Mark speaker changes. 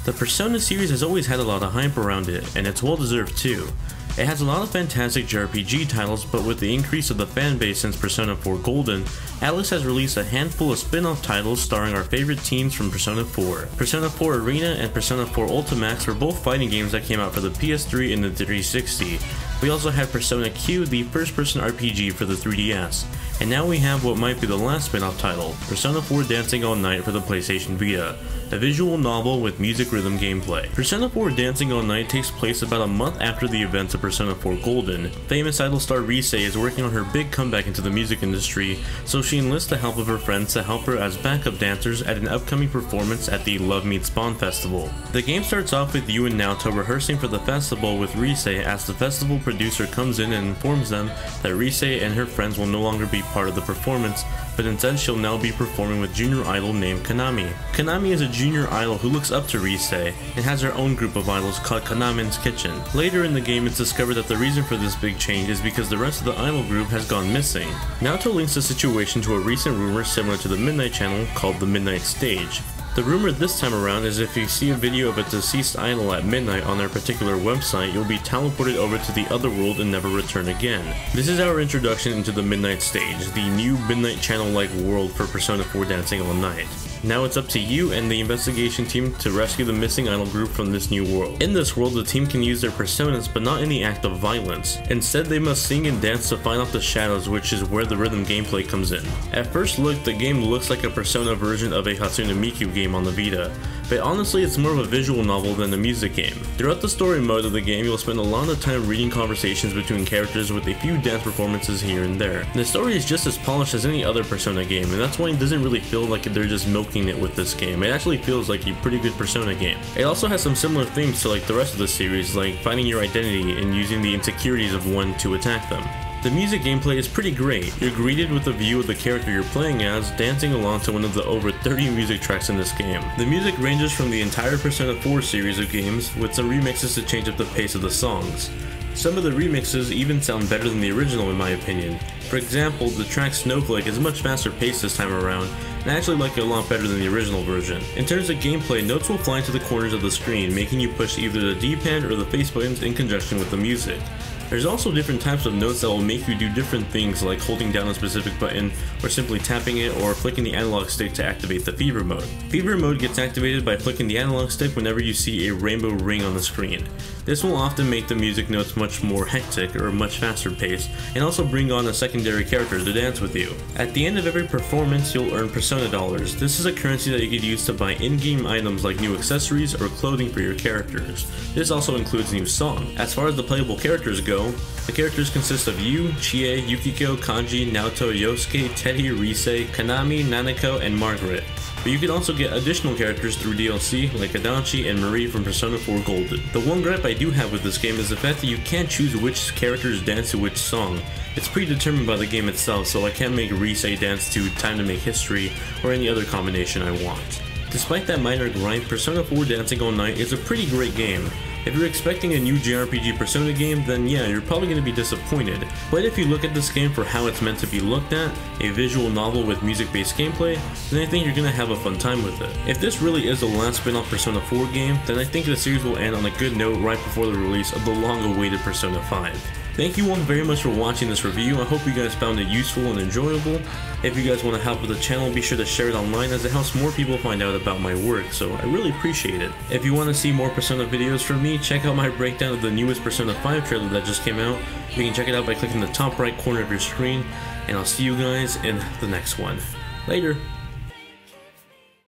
Speaker 1: The Persona series has always had a lot of hype around it, and it's well deserved too. It has a lot of fantastic JRPG titles, but with the increase of the fanbase since Persona 4 Golden, Atlus has released a handful of spin-off titles starring our favorite teams from Persona 4. Persona 4 Arena and Persona 4 Ultimax were both fighting games that came out for the PS3 and the 360. We also had Persona Q, the first-person RPG for the 3DS. And now we have what might be the last spin-off title, Persona 4 Dancing All Night for the PlayStation Vita, a visual novel with music rhythm gameplay. Persona 4 Dancing All Night takes place about a month after the events of Persona 4 Golden. Famous idol star Rise is working on her big comeback into the music industry, so she enlists the help of her friends to help her as backup dancers at an upcoming performance at the Love Meets Spawn festival. The game starts off with Yu and Naoto rehearsing for the festival with Rise as the festival producer comes in and informs them that Rise and her friends will no longer be part of the performance, but instead she'll now be performing with junior idol named Konami. Konami is a junior idol who looks up to Rise and has her own group of idols called Konamen's Kitchen. Later in the game it's discovered that the reason for this big change is because the rest of the idol group has gone missing. Naoto links the situation to a recent rumor similar to the Midnight Channel called the Midnight Stage. The rumor this time around is if you see a video of a deceased idol at midnight on their particular website, you'll be teleported over to the other world and never return again. This is our introduction into the Midnight Stage, the new Midnight Channel-like world for Persona 4 Dancing All Night. Now it's up to you and the investigation team to rescue the missing idol group from this new world. In this world, the team can use their personas, but not in the act of violence. Instead, they must sing and dance to fight off the shadows, which is where the rhythm gameplay comes in. At first look, the game looks like a Persona version of a Hatsune Miku game on the Vita, but honestly it's more of a visual novel than a music game. Throughout the story mode of the game, you'll spend a lot of time reading conversations between characters with a few dance performances here and there. The story is just as polished as any other Persona game, and that's why it doesn't really feel like they're just milking it with this game. It actually feels like a pretty good Persona game. It also has some similar themes to like the rest of the series, like finding your identity and using the insecurities of one to attack them. The music gameplay is pretty great. You're greeted with a view of the character you're playing as, dancing along to one of the over 30 music tracks in this game. The music ranges from the entire Persona 4 series of games, with some remixes to change up the pace of the songs. Some of the remixes even sound better than the original in my opinion. For example, the track Snowflake is much faster paced this time around, and I actually like it a lot better than the original version. In terms of gameplay, notes will fly to the corners of the screen, making you push either the D-pad or the face buttons in conjunction with the music. There's also different types of notes that will make you do different things, like holding down a specific button, or simply tapping it, or flicking the analog stick to activate the fever mode. Fever mode gets activated by flicking the analog stick whenever you see a rainbow ring on the screen. This will often make the music notes much more hectic or much faster paced, and also bring on a secondary character to dance with you. At the end of every performance, you'll earn Persona dollars. This is a currency that you could use to buy in-game items like new accessories or clothing for your characters. This also includes a new song. As far as the playable characters go, the characters consist of Yu, Chie, Yukiko, Kanji, Naoto, Yosuke, Teddy, Rise, Kanami, Nanako, and Margaret. But you can also get additional characters through DLC like Adachi and Marie from Persona 4 Golden. The one gripe I do have with this game is the fact that you can't choose which characters dance to which song. It's predetermined by the game itself, so I can't make Rise dance to Time to Make History or any other combination I want. Despite that minor gripe, Persona 4 Dancing All Night is a pretty great game. If you're expecting a new JRPG Persona game, then yeah, you're probably going to be disappointed. But if you look at this game for how it's meant to be looked at, a visual novel with music-based gameplay, then I think you're going to have a fun time with it. If this really is the last spin-off Persona 4 game, then I think the series will end on a good note right before the release of the long-awaited Persona 5. Thank you all very much for watching this review. I hope you guys found it useful and enjoyable. If you guys want to help with the channel, be sure to share it online as it helps more people find out about my work, so I really appreciate it. If you want to see more Persona videos from me, check out my breakdown of the newest Persona 5 trailer that just came out. You can check it out by clicking the top right corner of your screen, and I'll see you guys in the next one. Later!